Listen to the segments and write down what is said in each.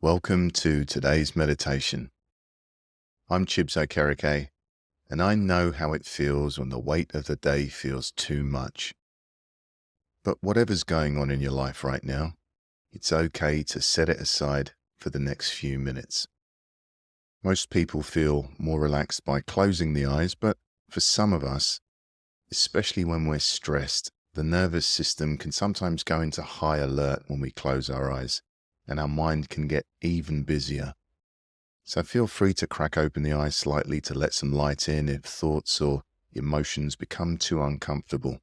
Welcome to today's meditation. I'm Chibs Okereke, and I know how it feels when the weight of the day feels too much. But whatever's going on in your life right now, it's okay to set it aside for the next few minutes. Most people feel more relaxed by closing the eyes, but for some of us, especially when we're stressed, the nervous system can sometimes go into high alert when we close our eyes, and our mind can get even busier. So feel free to crack open the eyes slightly to let some light in if thoughts or emotions become too uncomfortable.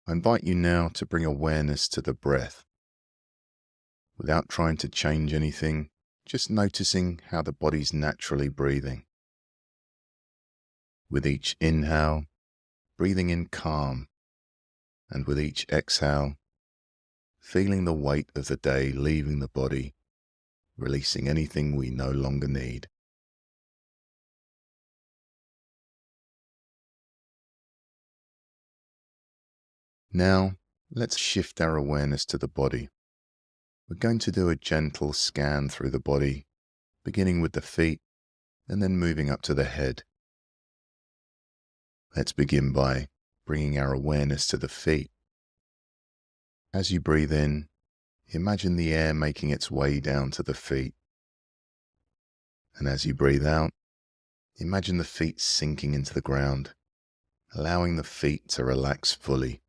I invite you now to bring awareness to the breath. Without trying to change anything, just noticing how the body's naturally breathing. With each inhale, breathing in calm, and with each exhale, feeling the weight of the day leaving the body, releasing anything we no longer need. Now, let's shift our awareness to the body. We're going to do a gentle scan through the body, beginning with the feet and then moving up to the head. Let's begin by bringing our awareness to the feet. As you breathe in, imagine the air making its way down to the feet. And as you breathe out, imagine the feet sinking into the ground, allowing the feet to relax fully.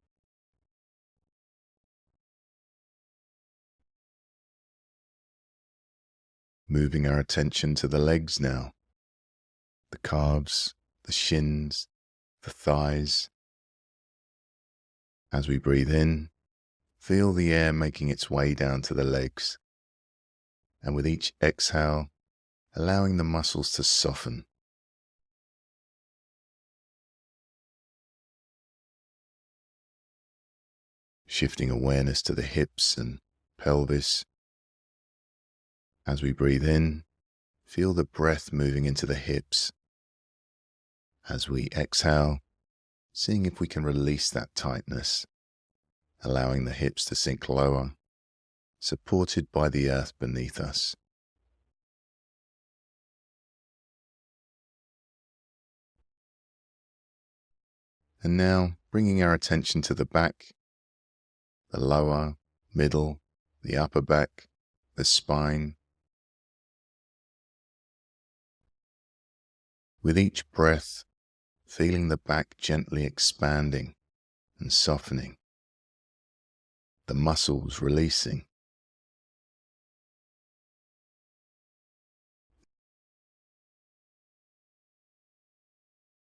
Moving our attention to the legs now, the calves, the shins, the thighs. As we breathe in, feel the air making its way down to the legs, and with each exhale, allowing the muscles to soften. Shifting awareness to the hips and pelvis. As we breathe in, feel the breath moving into the hips. As we exhale, seeing if we can release that tightness, allowing the hips to sink lower, supported by the earth beneath us. And now, bringing our attention to the back, the lower, middle, the upper back, the spine. With each breath, feeling the back gently expanding and softening, the muscles releasing.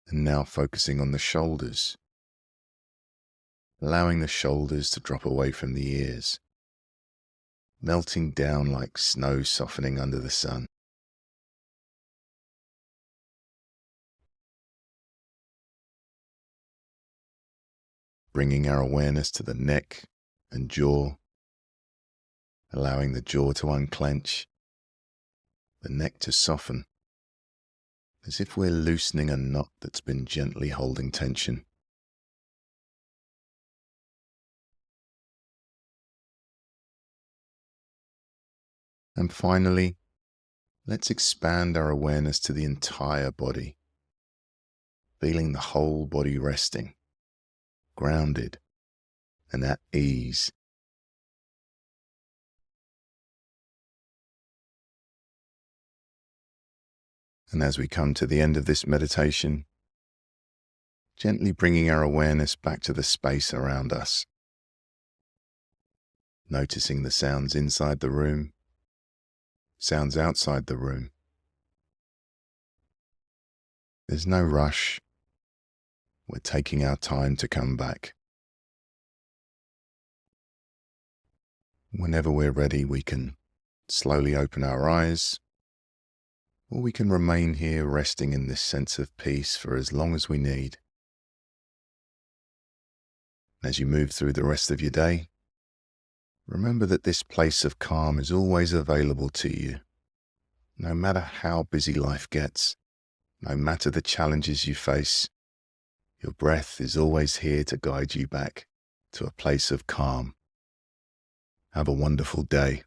And now focusing on the shoulders, allowing the shoulders to drop away from the ears, melting down like snow softening under the sun. Bringing our awareness to the neck and jaw, allowing the jaw to unclench, the neck to soften, as if we're loosening a knot that's been gently holding tension. And finally, let's expand our awareness to the entire body, feeling the whole body resting, grounded, and at ease. And as we come to the end of this meditation, gently bringing our awareness back to the space around us, noticing the sounds inside the room, sounds outside the room. There's no rush. We're taking our time to come back. Whenever we're ready, we can slowly open our eyes, or we can remain here resting in this sense of peace for as long as we need. As you move through the rest of your day, remember that this place of calm is always available to you. No matter how busy life gets, no matter the challenges you face, your breath is always here to guide you back to a place of calm. Have a wonderful day.